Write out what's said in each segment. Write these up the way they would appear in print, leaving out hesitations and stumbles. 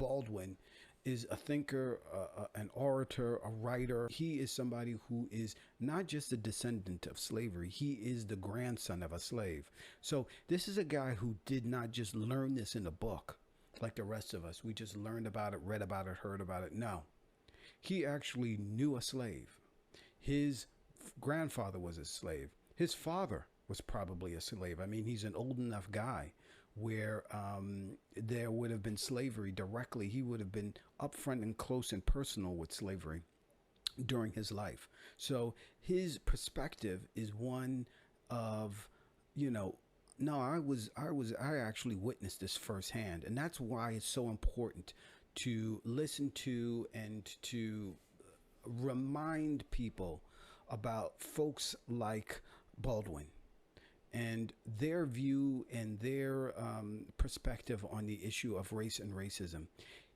Baldwin is a thinker, an orator, a writer. He is somebody who is not just a descendant of slavery, he is the grandson of a slave. So this is a guy who did not just learn this in a book like the rest of us. We just learned about it, read about it, heard about it. No, he actually knew a slave. His grandfather was a slave. His father was probably a slave. I mean, he's an old enough guy where there would have been slavery directly. He would have been upfront and close and personal with slavery during his life. So his perspective is one of, you know, no, I actually witnessed this firsthand. And that's why it's so important to listen to and to remind people about folks like Baldwin and their view and their perspective on the issue of race and racism.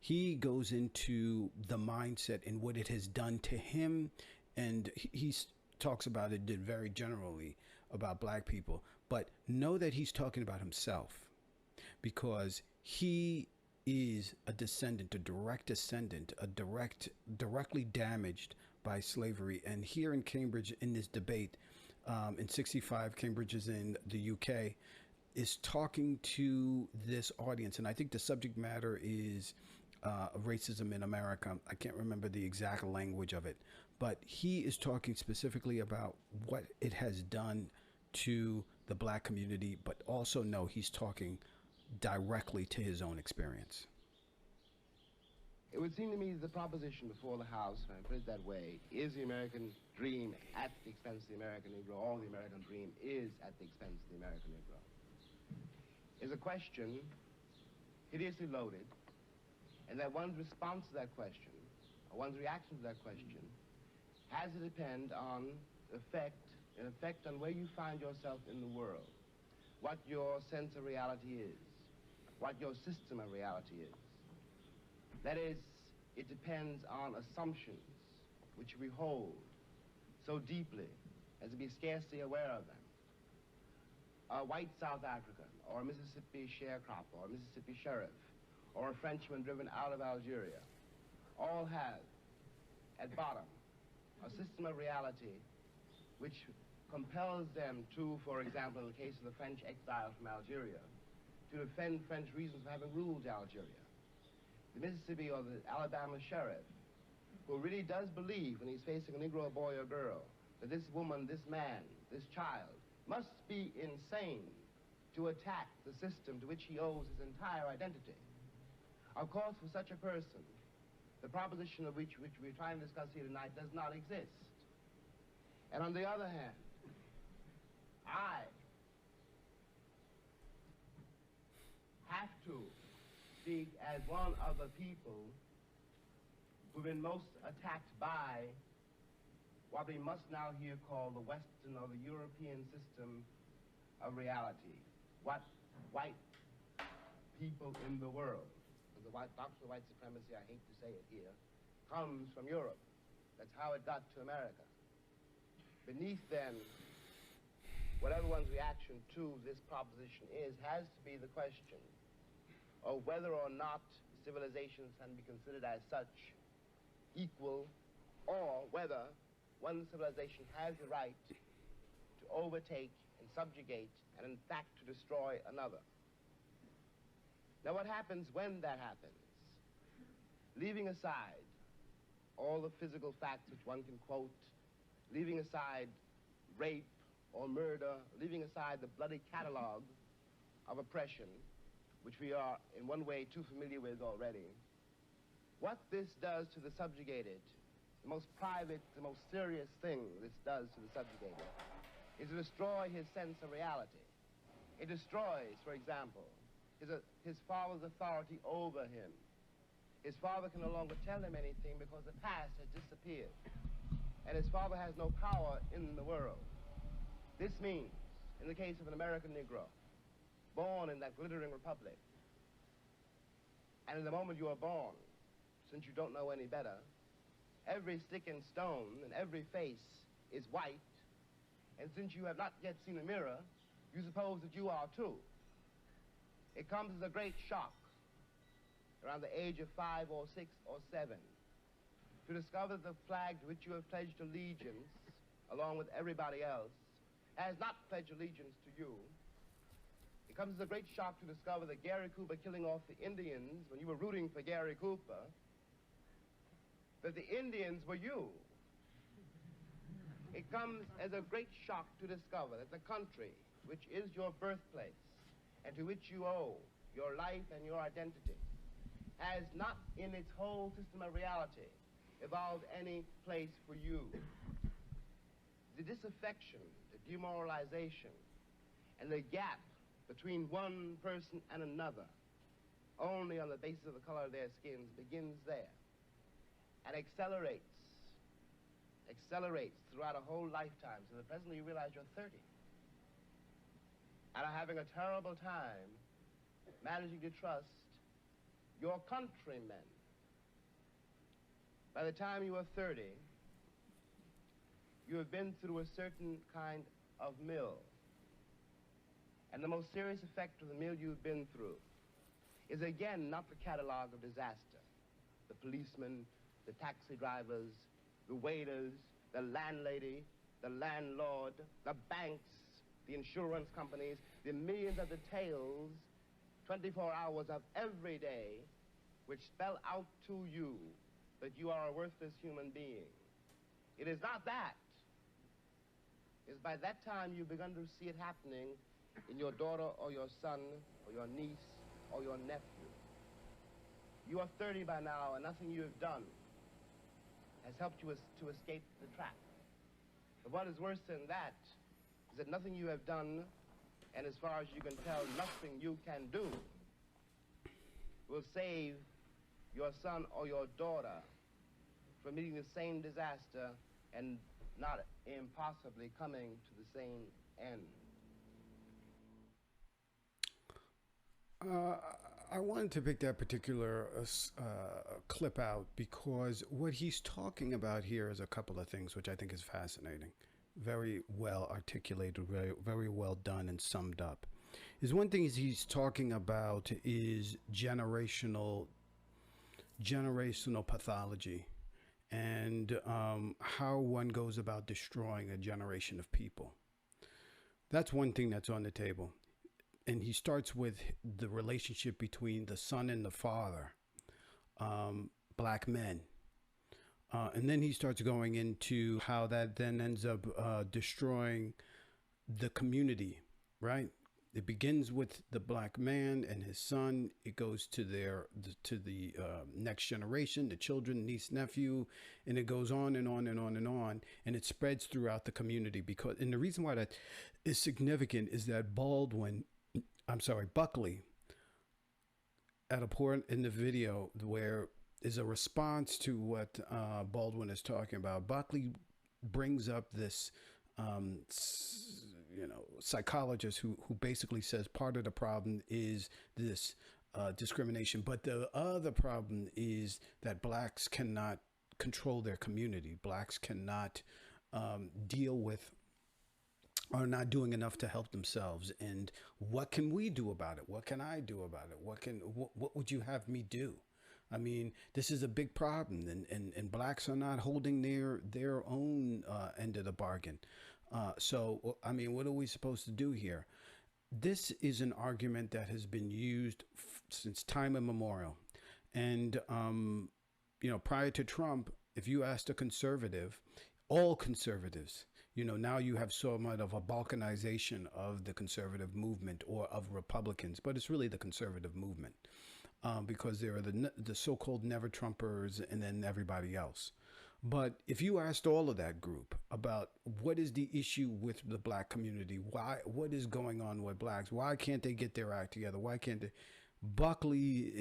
He goes into the mindset and what it has done to him, and he talks about it did very generally about black people, but know that he's talking about himself because he is a descendant, a direct descendant, directly damaged by slavery. And here in Cambridge, in this debate, in 65, Cambridge is in the UK, is talking to this audience. And I think the subject matter is racism in America. I can't remember the exact language of it, but he is talking specifically about what it has done to the black community, but also know he's talking directly to his own experience. It would seem to me that the proposition before the House, if I put it that way, is the American dream at the expense of the American Negro, or the American dream is at the expense of the American Negro, is a question hideously loaded, and that one's response to that question, or one's reaction to that question, has to depend on an effect on where you find yourself in the world, what your sense of reality is, what your system of reality is. That is, it depends on assumptions which we hold so deeply as to be scarcely aware of them. A white South African, or a Mississippi sharecropper, or a Mississippi sheriff, or a Frenchman driven out of Algeria, all have, at bottom, a system of reality which compels them to, for example, in the case of the French exile from Algeria, to defend French reasons for having ruled Algeria. The Mississippi or the Alabama sheriff, who really does believe when he's facing a Negro boy or girl, that this woman, this man, this child, must be insane to attack the system to which he owes his entire identity. Of course, for such a person, the proposition of which we're trying to discuss here tonight does not exist. And on the other hand, I have to speak as one of the people who've been most attacked by what we must now here call the Western or the European system of reality. What white people in the world, the doctrine of white supremacy, I hate to say it here, comes from Europe. That's how it got to America. Beneath then, whatever one's reaction to this proposition is, has to be the question of whether or not civilizations can be considered as such equal, or whether one civilization has the right to overtake and subjugate and in fact to destroy another. Now what happens when that happens? Leaving aside all the physical facts which one can quote, leaving aside rape or murder, leaving aside the bloody catalog of oppression, which we are in one way too familiar with already, what this does to the subjugated, the most private, the most serious thing this does to the subjugated, is to destroy his sense of reality. It destroys, for example, his father's authority over him. His father can no longer tell him anything because the past has disappeared, and his father has no power in the world. This means, in the case of an American Negro, born in that glittering republic, and in the moment you are born, since you don't know any better, every stick and stone and every face is white, and since you have not yet seen a mirror, you suppose that you are too. It comes as a great shock around the age of 5 or 6 or 7, to discover the flag to which you have pledged allegiance, along with everybody else, has not pledged allegiance to you. It comes as a great shock to discover that Gary Cooper killing off the Indians when you were rooting for Gary Cooper, that the Indians were you. It comes as a great shock to discover that the country, which is your birthplace, and to which you owe your life and your identity, has not in its whole system of reality evolved any place for you. The disaffection, the demoralization, and the gap between one person and another, only on the basis of the color of their skins, begins there and accelerates throughout a whole lifetime, so that presently you realize you're 30 and are having a terrible time managing to trust your countrymen. By the time you are 30, you have been through a certain kind of mill. And the most serious effect of the mill you've been through is, again, not the catalog of disaster. The policemen, the taxi drivers, the waiters, the landlady, the landlord, the banks, the insurance companies, the millions of details, 24 hours of every day, which spell out to you that you are a worthless human being. It is not that. It is by that time you've begun to see it happening in your daughter or your son or your niece or your nephew. You are 30 by now, and nothing you have done has helped you to escape the trap. But what is worse than that is that nothing you have done, and as far as you can tell, nothing you can do, will save your son or your daughter from meeting the same disaster and not impossibly coming to the same end. I wanted to pick that particular clip out because what he's talking about here is a couple of things which I think is fascinating. Very well articulated, very, very well done and summed up. Is one thing he's talking about is generational pathology and how one goes about destroying a generation of people. That's one thing that's on the table. And he starts with the relationship between the son and the father, black men. And then he starts going into how that then ends up destroying the community, right? It begins with the black man and his son. It goes to the next generation, the children, niece, nephew, and it goes on and on and on and on. And it spreads throughout the community and the reason why that is significant is that Buckley, at a point in the video where is a response to what Baldwin is talking about. Buckley brings up this, psychologist who basically says part of the problem is this discrimination, but the other problem is that blacks cannot control their community. Blacks cannot deal with are not doing enough to help themselves. And what can we do about it? What can I do about it? What would you have me do? I mean, this is a big problem, and blacks are not holding their own end of the bargain. So, I mean, what are we supposed to do here? This is an argument that has been used since time immemorial. And, prior to Trump, if you asked a conservative, all conservatives, now you have somewhat of a balkanization of the conservative movement or of Republicans, but it's really the conservative movement because there are the so-called never Trumpers and then everybody else. But if you asked all of that group about what is the issue with the black community, what is going on with blacks, why can't they get their act together, why can't they? Buckley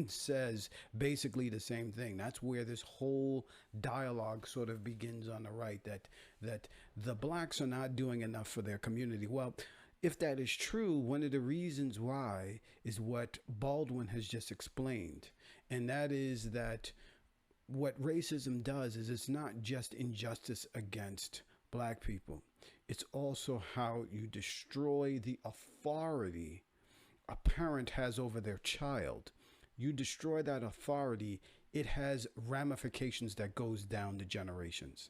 says basically the same thing. That's where this whole dialogue sort of begins on the right, that the blacks are not doing enough for their community. Well, if that is true, one of the reasons why is what Baldwin has just explained, and that is that what racism does is it's not just injustice against black people. It's also how you destroy the authority a parent has over their child. you destroy that authority, it has ramifications that goes down the generations.